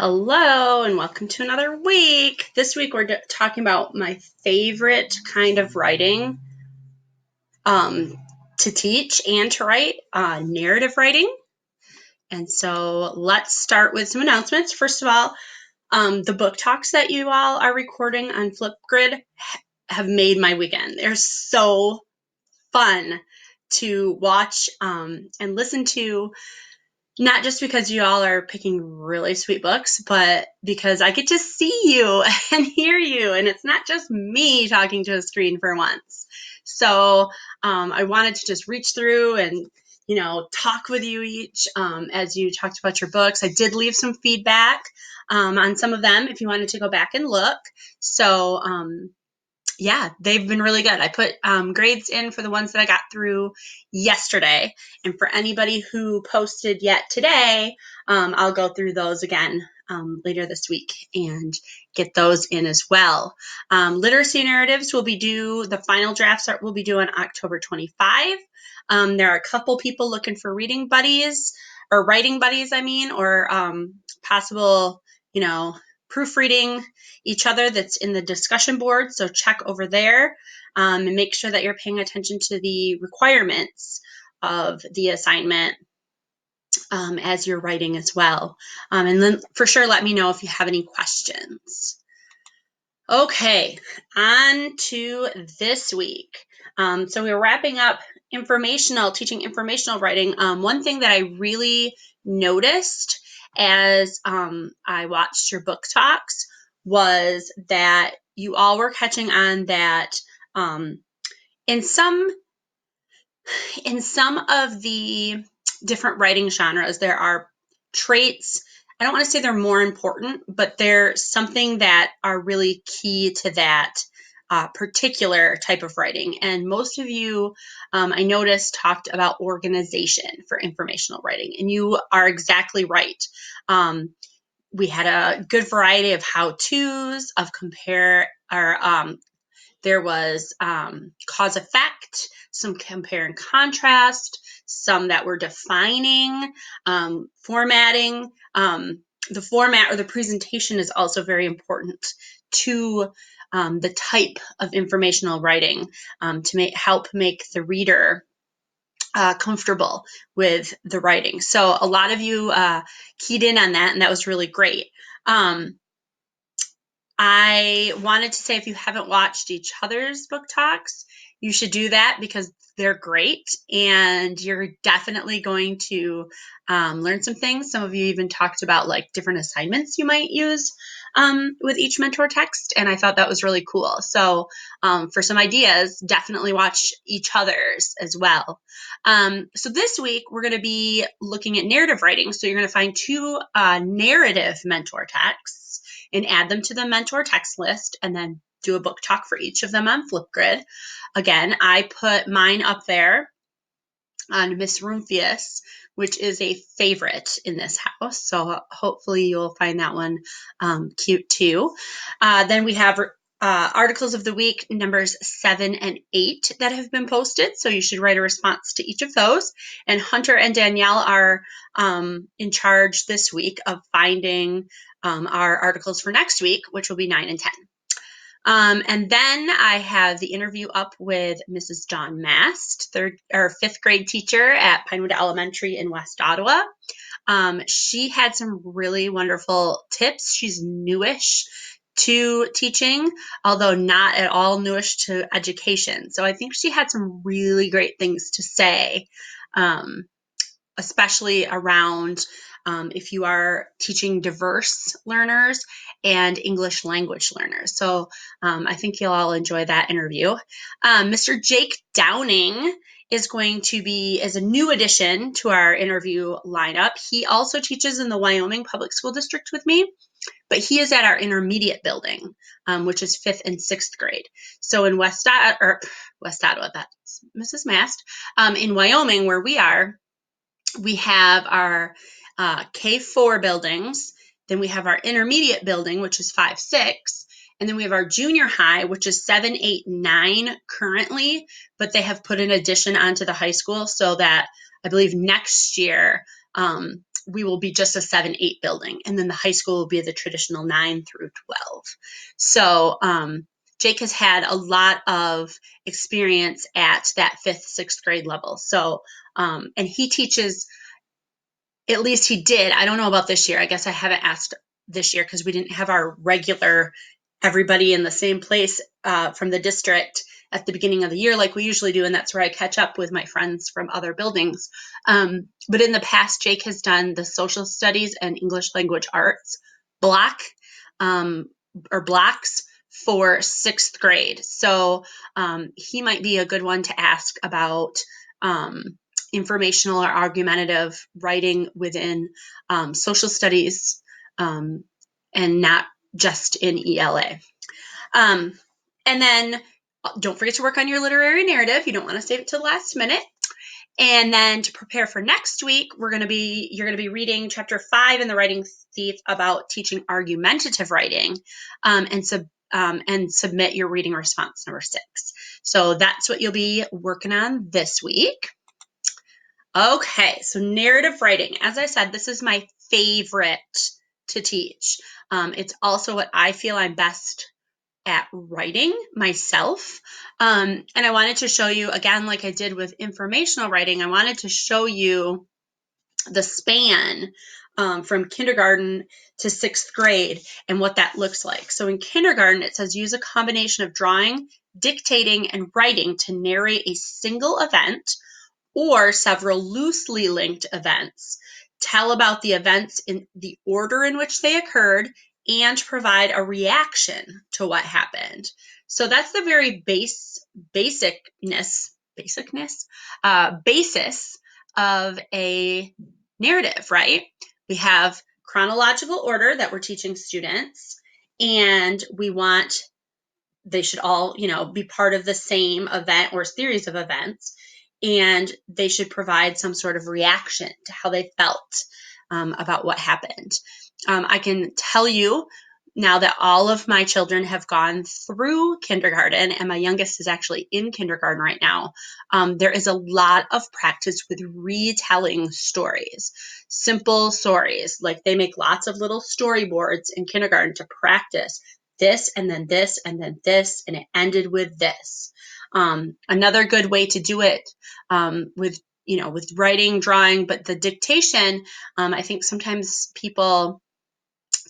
Hello and welcome to another week. This week we're talking about my favorite kind of writing to teach and to write, narrative writing. And so let's start with some announcements. First of all, the book talks that you all are recording on Flipgrid have made my weekend. They're so fun to watch and listen to. Not just because you all are picking really sweet books, but because I get to see you and hear you, and it's not just me talking to a screen for once. So I wanted to just reach through and, talk with you each as you talked about your books. I did leave some feedback on some of them if you wanted to go back and look. So yeah, they've been really good. I put grades in for the ones that I got through yesterday. And for anybody who posted yet today, I'll go through those again later this week and get those in as well. Literacy narratives will be due, the final drafts will be due on October 25. There are a couple people looking for reading buddies, or writing buddies, or possible, proofreading each other that's in the discussion board. So check over there and make sure that you're paying attention to the requirements of the assignment as you're writing as well. And then for sure, let me know if you have any questions. Okay, on to this week. So we're wrapping up teaching informational writing. One thing that I really noticed as I watched your book talks was that you all were catching on that in some of the different writing genres, there are traits. I don't want to say they're more important, but they're something that are really key to that particular type of writing. And most of you, I noticed, talked about organization for informational writing, and you are exactly right. We had a good variety of how-tos, of there was cause effect, some compare and contrast, some that were defining, formatting. The format or the presentation is also very important to the type of informational writing to help make the reader comfortable with the writing. So a lot of you keyed in on that, and that was really great. I wanted to say, if you haven't watched each other's book talks, you should do that because they're great and you're definitely going to learn some things. Some of you even talked about like different assignments you might use with each mentor text, and I thought that was really cool. So for some ideas, definitely watch each other's as well. So this week, we're going to be looking at narrative writing. So you're going to find two narrative mentor texts and add them to the mentor text list, and then do a book talk for each of them on Flipgrid. Again, I put mine up there on Miss Rumphius, which is a favorite in this house. So hopefully you'll find that one cute too. Then we have articles of the week, numbers 7 and 8 that have been posted. So you should write a response to each of those. And Hunter and Danielle are in charge this week of finding our articles for next week, which will be 9 and 10. And then I have the interview up with Mrs. Dawn Mast, fifth grade teacher at Pinewood Elementary in West Ottawa. She had some really wonderful tips. She's newish to teaching, although not at all newish to education. So I think she had some really great things to say, especially around if you are teaching diverse learners and English language learners. So I think you'll all enjoy that interview. Mr. Jake Downing is going to be as a new addition to our interview lineup. He also teaches in the Wyoming Public School District with me, but he is at our intermediate building, which is 5th and 6th grade. So in West Ottawa, that's Mrs. Mast. In Wyoming, where we are, we have our K4 buildings, then we have our intermediate building, which is 5, 6, and then we have our junior high, which is 7, 8, 9 currently, but they have put an addition onto the high school so that I believe next year we will be just a 7-8 building, and then the high school will be the traditional 9 through 12. So Jake has had a lot of experience at that 5th, 6th grade level. So and he teaches, at least he did. I don't know about this year. I guess I haven't asked this year because we didn't have our regular everybody in the same place from the district at the beginning of the year like we usually do, and that's where I catch up with my friends from other buildings. But in the past, Jake has done the social studies and English language arts block or blocks for 6th grade. So he might be a good one to ask about informational or argumentative writing within social studies and not just in ELA. And then don't forget to work on your literary narrative. You don't want to save it to the last minute. And then to prepare for next week, you're going to be reading chapter 5 in The Writing Thief about teaching argumentative writing, and submit your reading response number 6. So that's what you'll be working on this week. Okay, so narrative writing. As I said, this is my favorite to teach. It's also what I feel I'm best at writing myself. And I wanted to show you, again, like I did with informational writing, I wanted to show you the span from kindergarten to 6th grade and what that looks like. So in kindergarten, it says use a combination of drawing, dictating, and writing to narrate a single event or several loosely linked events. Tell about the events in the order in which they occurred and provide a reaction to what happened. So that's the very basis of a narrative, right? We have chronological order that we're teaching students, and they should all, be part of the same event or series of events, and they should provide some sort of reaction to how they felt about what happened. I can tell you now that all of my children have gone through kindergarten, and my youngest is actually in kindergarten right now, there is a lot of practice with retelling stories, simple stories. Like they make lots of little storyboards in kindergarten to practice this, and then this, and then this, and it ended with this. Another good way to do it with writing, drawing, but the dictation, I think sometimes people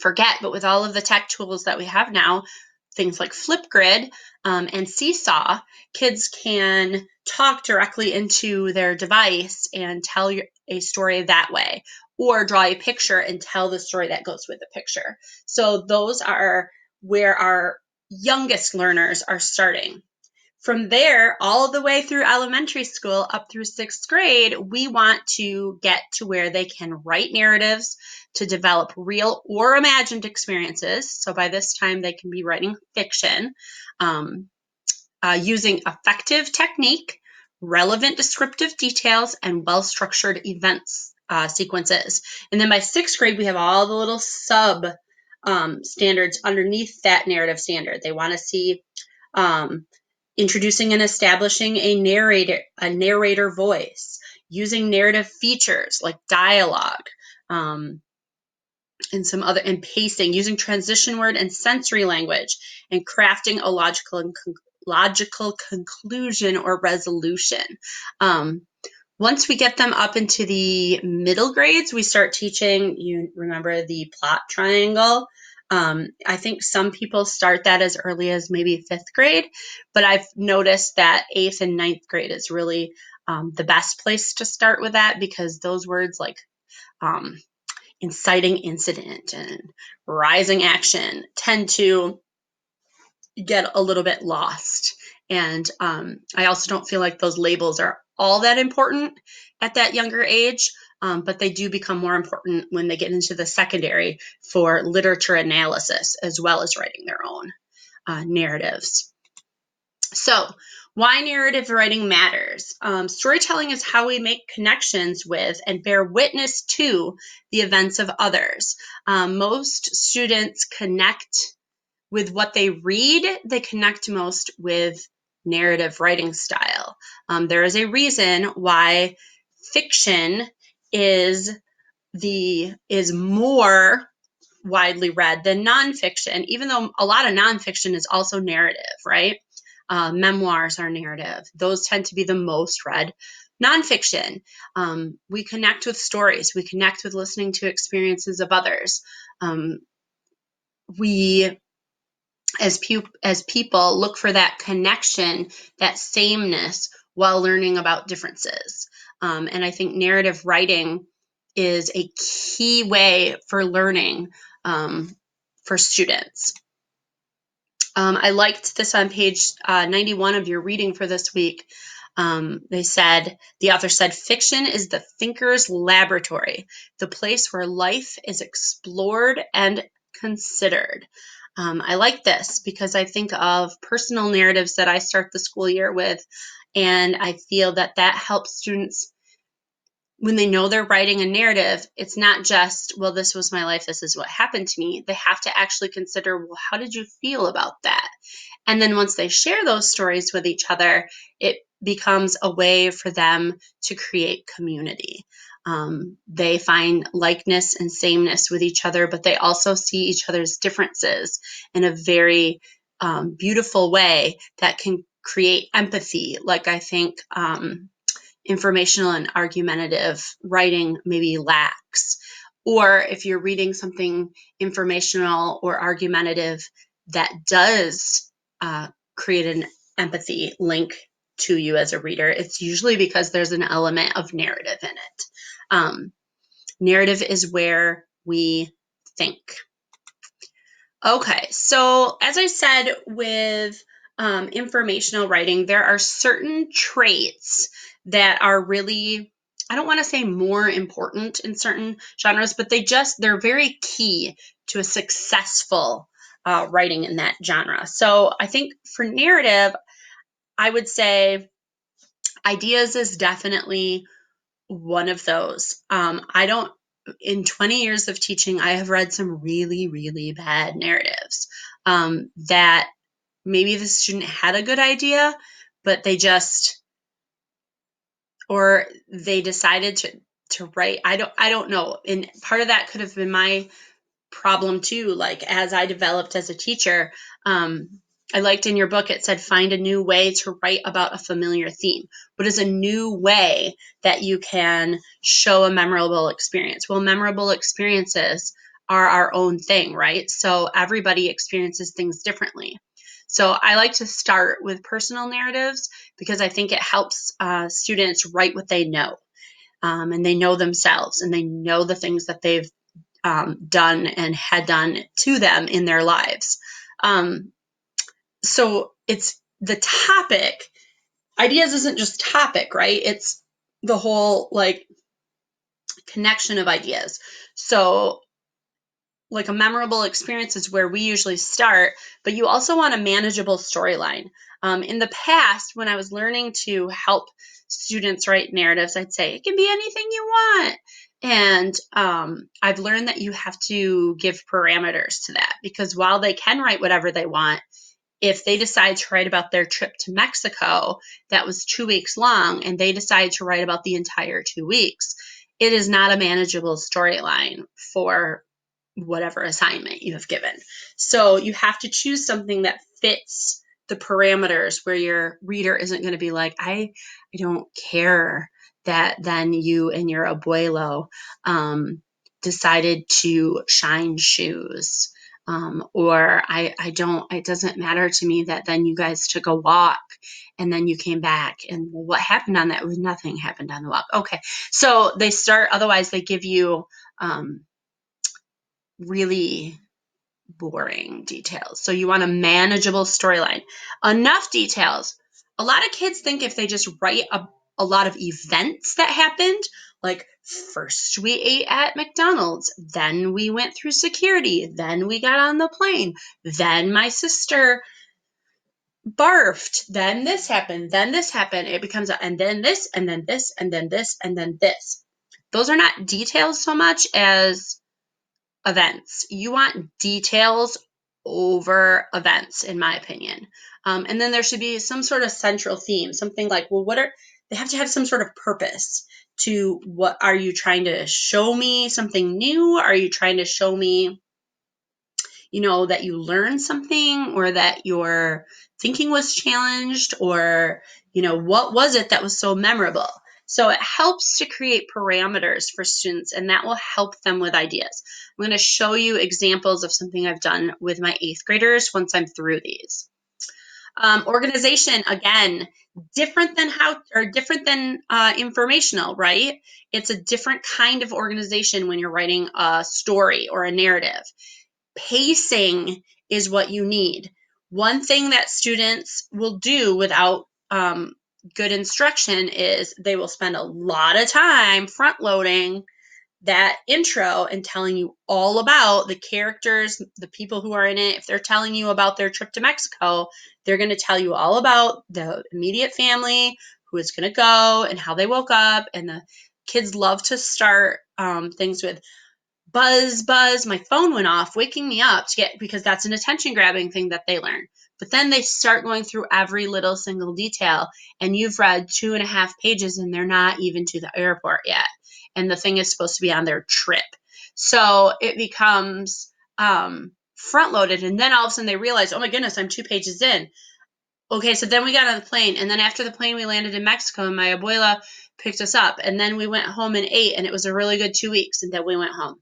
forget, but with all of the tech tools that we have now, things like Flipgrid and Seesaw, kids can talk directly into their device and tell a story that way, or draw a picture and tell the story that goes with the picture. So those are where our youngest learners are starting. From there, all the way through elementary school up through 6th grade, we want to get to where they can write narratives to develop real or imagined experiences. So by this time, they can be writing fiction using effective technique, relevant descriptive details, and well-structured events sequences. And then by 6th grade, we have all the little sub standards underneath that narrative standard. They want to see introducing and establishing a narrator voice, using narrative features like dialogue, and pacing, using transition word and sensory language, and crafting a logical conclusion or resolution. Once we get them up into the middle grades, we start teaching, you remember the plot triangle. I think some people start that as early as maybe 5th grade, but I've noticed that 8th and 9th grade is really the best place to start with that, because those words like inciting incident and rising action tend to get a little bit lost. And I also don't feel like those labels are all that important at that younger age, but they do become more important when they get into the secondary for literature analysis, as well as writing their own narratives. So why narrative writing matters. Storytelling is how we make connections with and bear witness to the events of others. Most students connect with what they read. They connect most with narrative writing style. There is a reason why fiction is is more widely read than nonfiction, even though a lot of nonfiction is also narrative, right? Memoirs are narrative. Those tend to be the most read. Nonfiction, we connect with stories. We connect with listening to experiences of others. We, as people, look for that connection, that sameness, while learning about differences. And I think narrative writing is a key way for learning for students. I liked this on page 91 of your reading for this week. The author said, fiction is the thinker's laboratory, the place where life is explored and considered. I like this because I think of personal narratives that I start the school year with, and I feel that helps students. When they know they're writing a narrative, it's not just, well, this was my life, this is what happened to me. They have to actually consider, well, how did you feel about that? And then once they share those stories with each other, it becomes a way for them to create community. They find likeness and sameness with each other, but they also see each other's differences in a very beautiful way that can create empathy, like I think informational and argumentative writing maybe lacks. Or if you're reading something informational or argumentative that does create an empathy link to you as a reader, it's usually because there's an element of narrative in it. Narrative is where we think. Okay, so as I said with informational writing, there are certain traits that are really, I don't want to say more important in certain genres, but they're very key to a successful writing in that genre. So I think for narrative, I would say ideas is definitely one of those. In 20 years of teaching, I have read some really, really bad narratives that maybe the student had a good idea, but they decided to write. I don't know. And part of that could have been my problem too. Like as I developed as a teacher, I liked in your book, it said, find a new way to write about a familiar theme. What is a new way that you can show a memorable experience? Well, memorable experiences are our own thing, right? So everybody experiences things differently. So I like to start with personal narratives because I think it helps students write what they know. And they know themselves and they know the things that they've done and had done to them in their lives. So it's the topic. Ideas isn't just topic, right? It's the whole like connection of ideas. So like a memorable experience is where we usually start, but you also want a manageable storyline. In the past, when I was learning to help students write narratives, I'd say it can be anything you want. And I've learned that you have to give parameters to that because while they can write whatever they want, if they decide to write about their trip to Mexico that was 2 weeks long and they decide to write about the entire 2 weeks, it is not a manageable storyline for whatever assignment you have given. So you have to choose something that fits the parameters where your reader isn't going to be like, I don't care that then you and your abuelo decided to shine shoes. Or it doesn't matter to me that then you guys took a walk and then you came back and what happened on that? Nothing happened on the walk. Okay. So otherwise they give you really boring details. So you want a manageable storyline. Enough details. A lot of kids think if they just write a lot of events that happened, like first we ate at McDonald's, then we went through security, then we got on the plane, then my sister barfed, then this happened, it becomes and then this, and then this, and then this, and then this. Those are not details so much as events. You want details over events, in my opinion. And then there should be some sort of central theme, something like, well, they have to have some sort of purpose to what are you trying to show me something new? Are you trying to show me, that you learned something or that your thinking was challenged or, what was it that was so memorable? So it helps to create parameters for students, and that will help them with ideas. I'm going to show you examples of something I've done with my 8th graders once I'm through these. Organization, again, different than informational, right? It's a different kind of organization when you're writing a story or a narrative. Pacing is what you need. One thing that students will do without good instruction is they will spend a lot of time front loading that intro and telling you all about the characters, the people who are in it. If they're telling you about their trip to Mexico, they're going to tell you all about the immediate family, who is going to go, and how they woke up. And the kids love to start things with buzz, buzz, my phone went off, waking me up because that's an attention grabbing thing that they learn. But then they start going through every little single detail, and you've read 2.5 pages and they're not even to the airport yet. And the thing is supposed to be on their trip. So it becomes front loaded. And then all of a sudden they realize, oh my goodness, I'm 2 pages in. Okay, so then we got on the plane, and then after the plane, we landed in Mexico, and my abuela picked us up, and then we went home and ate, and it was a really good 2 weeks, and then we went home.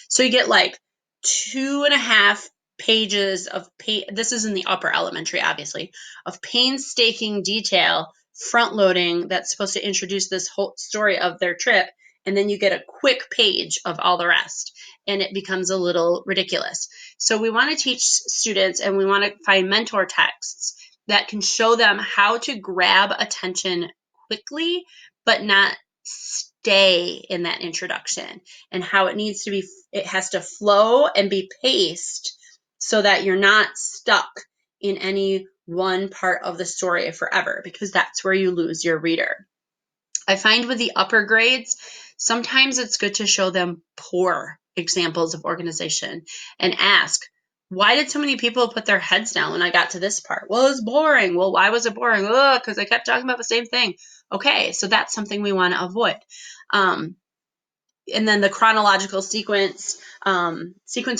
So you get like 2.5 pages of this is in the upper elementary, obviously, of painstaking detail, front loading that's supposed to introduce this whole story of their trip, and then you get a quick page of all the rest, and it becomes a little ridiculous. So we want to teach students, and we want to find mentor texts that can show them how to grab attention quickly, but not stay in that introduction, and how it has to flow and be paced so that you're not stuck in any one part of the story forever, because that's where you lose your reader. I find with the upper grades, sometimes it's good to show them poor examples of organization and ask, why did so many people put their heads down when I got to this part? Well, it was boring. Well, why was it boring? Oh, because I kept talking about the same thing. Okay, so that's something we want to avoid. And then the chronological sequence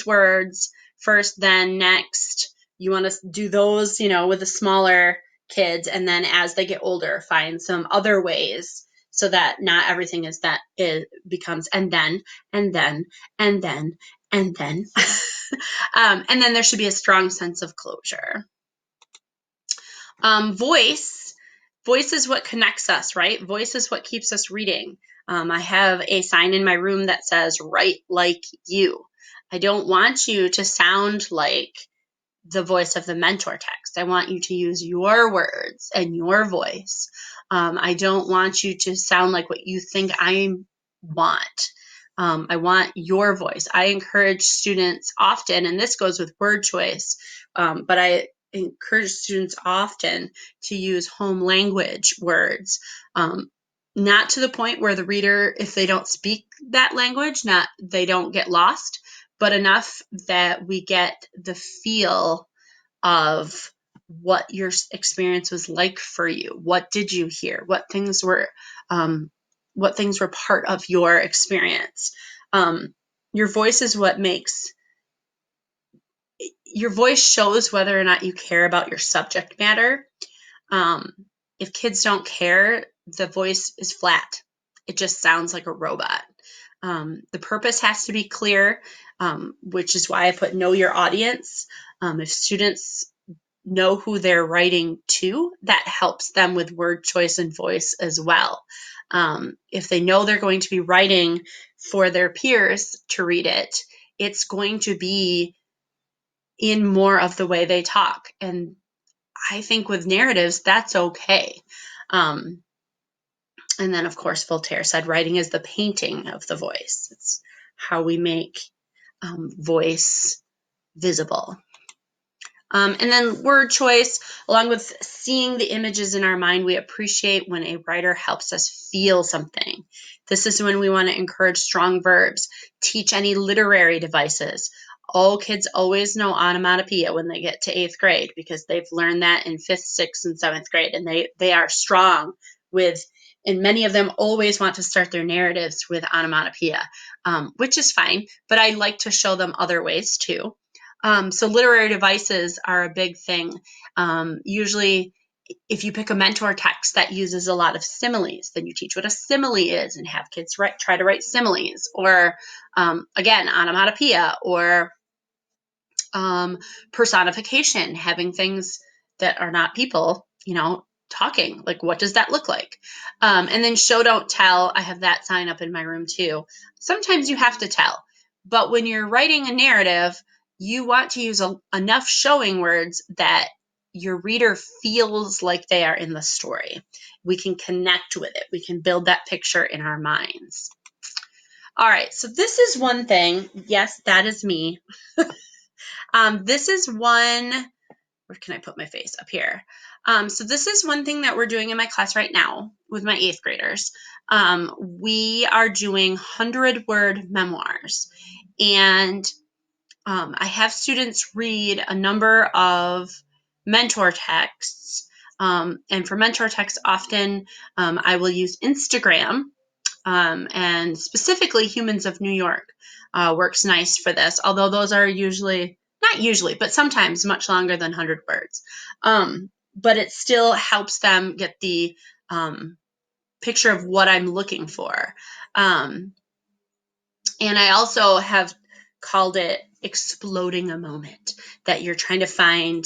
words first, then next. You want to do those, with the smaller kids, and then as they get older, find some other ways so that not everything is that it becomes and then and then and then and then. And then there should be a strong sense of closure. Voice is what connects us, right? Voice is what keeps us reading. I have a sign in my room that says, write like you. I don't want you to sound like the voice of the mentor text. I want you to use your words and your voice. I don't want you to sound like what you think I want. I want your voice. I encourage students often, and this goes with word choice, but I encourage students often to use home language words, not to the point where the reader, if they don't speak that language, they don't get lost, but enough that we get the feel of what your experience was like for you. What did you hear? What things were part of your experience? Your voice is what makes your voice shows whether or not you care about your subject matter. If kids don't care, the voice is flat. It just sounds like a robot. The purpose has to be clear, which is why I put know your audience. If students know who they're writing to, that helps them with word choice and voice as well. If they know they're going to be writing for their peers to read it, it's going to be in more of the way they talk. And I think with narratives, that's okay. And then, of course, Voltaire said, writing is the painting of the voice. It's how we make voice visible. And then word choice, along with seeing the images in our mind, we appreciate when a writer helps us feel something. This is when we want to encourage strong verbs, teach any literary devices. All kids always know onomatopoeia when they get to 8th grade because they've learned that in 5th, 6th, and 7th grade, and they are strong with And many of them always want to start their narratives with onomatopoeia, which is fine, but I like to show them other ways too. So literary devices are a big thing. Usually, if you pick a mentor text that uses a lot of similes, then you teach what a simile is and have kids try to write similes, or again, onomatopoeia, or personification, having things that are not people, talking. Like, what does that look like? And then show, don't tell. I have that sign up in my room too. Sometimes you have to tell, but when you're writing a narrative, you want to use enough showing words that your reader feels like they are in the story. We can connect with it. We can build that picture in our minds. All right, so this is one thing. Yes, that is me. This is one, where can I put my face? Up here. So this is one thing that we're doing in my class right now with my 8th graders. We are doing 100-word memoirs. And I have students read a number of mentor texts. And for mentor texts, often I will use Instagram, and specifically Humans of New York works nice for this, although those are not usually, but sometimes much longer than 100 words. But it still helps them get the picture of what I'm looking for. And I also have called it exploding a moment, that you're trying to find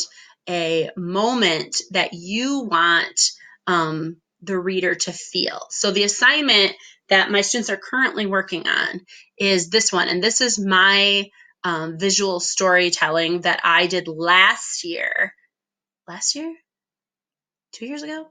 a moment that you want the reader to feel. So the assignment that my students are currently working on is this one. And this is my visual storytelling that I did last year. 2 years ago?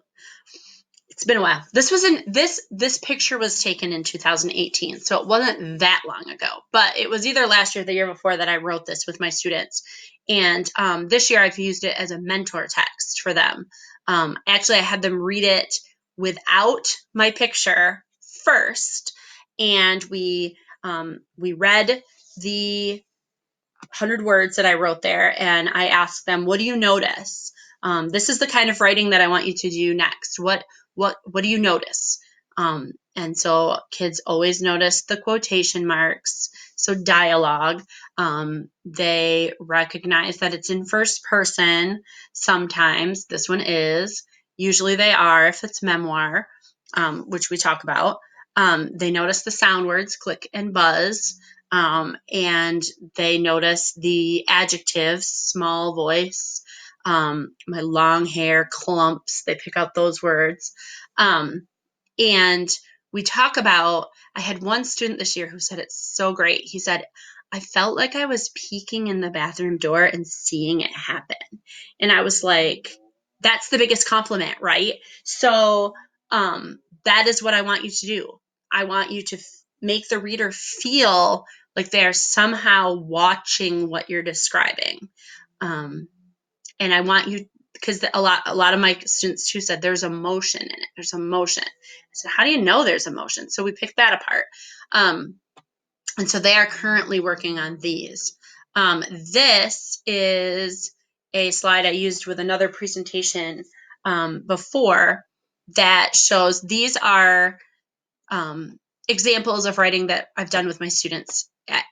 It's been a while. This picture was taken in 2018, so it wasn't that long ago. But it was either last year or the year before that I wrote this with my students. And this year I've used it as a mentor text for them. Actually, I had them read it without my picture first, and we read the 100 words that I wrote there, and I asked them, "What do you notice? This is the kind of writing that I want you to do next. What do you notice?" And so kids always notice the quotation marks. So dialogue, they recognize that it's in first person. Sometimes this one is. Usually they are if it's memoir, which we talk about. They notice the sound words, click and buzz. And they notice the adjectives, small voice, my long hair, clumps. They pick out those words. And we talk about, I had one student this year who said it's so great. He said, "I felt like I was peeking in the bathroom door and seeing it happen." And I was like, that's the biggest compliment, right? So that is what I want you to do. I want you to make the reader feel like they are somehow watching what you're describing. And I want you, because a lot of my students too said there's emotion in it. There's emotion. I said, how do you know there's emotion? So we picked that apart. And so they are currently working on these. This is a slide I used with another presentation before that shows these are examples of writing that I've done with my students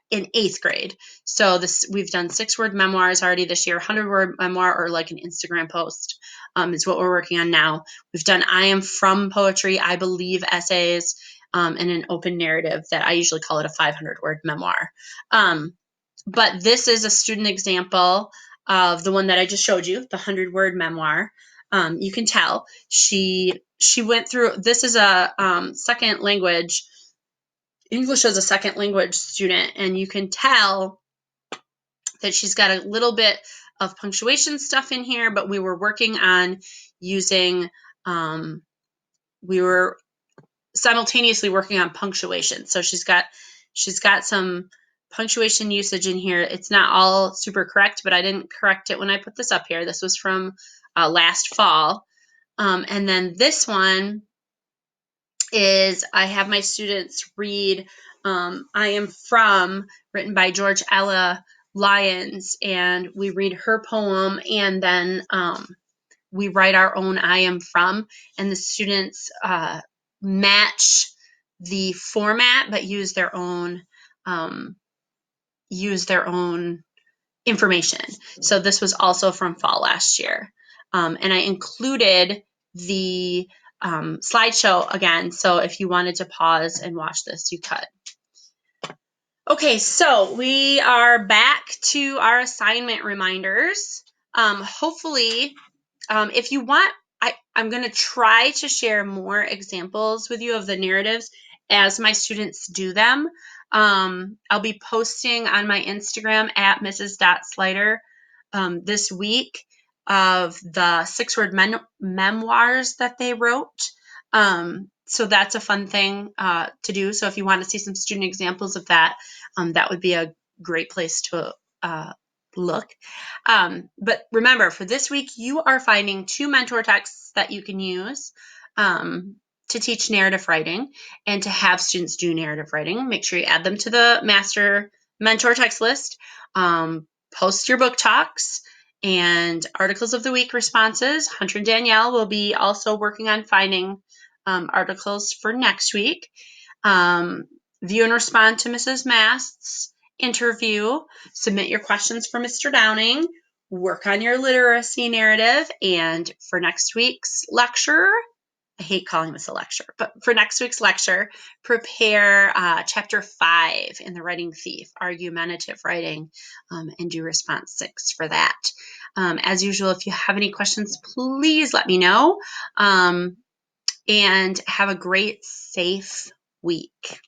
in 8th grade. So we've done 6-word memoirs already this year. 100-word memoir, or like an Instagram post, is what we're working on now. We've done I am from poetry, I believe essays, and an open narrative that I usually call it a 500-word memoir. But this is a student example of the one that I just showed you, the 100-word memoir. You can tell she went through, this is a second language, English as a second language student, and you can tell that she's got a little bit of punctuation stuff in here, but we were working on using, we were simultaneously working on punctuation. So she's got some punctuation usage in here. It's not all super correct, but I didn't correct it when I put this up here. This was from last fall. And then this one is I have my students read I Am From, written by George Ella Lyons, and we read her poem, and then we write our own I Am From, and the students match the format, but use their own information. So this was also from fall last year. And I included the slideshow again. So if you wanted to pause and watch this, you could. Okay, so we are back to our assignment reminders. Hopefully, if you want, I'm going to try to share more examples with you of the narratives as my students do them. I'll be posting on my Instagram at Mrs.Slider this week of the 6-word memoirs that they wrote. So that's a fun thing to do. So if you want to see some student examples of that, that would be a great place to look. But remember, for this week, you are finding 2 mentor texts that you can use to teach narrative writing and to have students do narrative writing. Make sure you add them to the master mentor text list. Post your book talks and articles of the week responses. Hunter and Danielle will be also working on finding articles for next week. View and respond to Mrs. Mast's interview. Submit your questions for Mr. Downing. Work on your literacy narrative. And for next week's lecture, I hate calling this a lecture, but for next week's lecture, prepare chapter 5 in The Writing Thief, argumentative writing, and do response 6 for that. As usual, if you have any questions, please let me know. And have a great, safe week.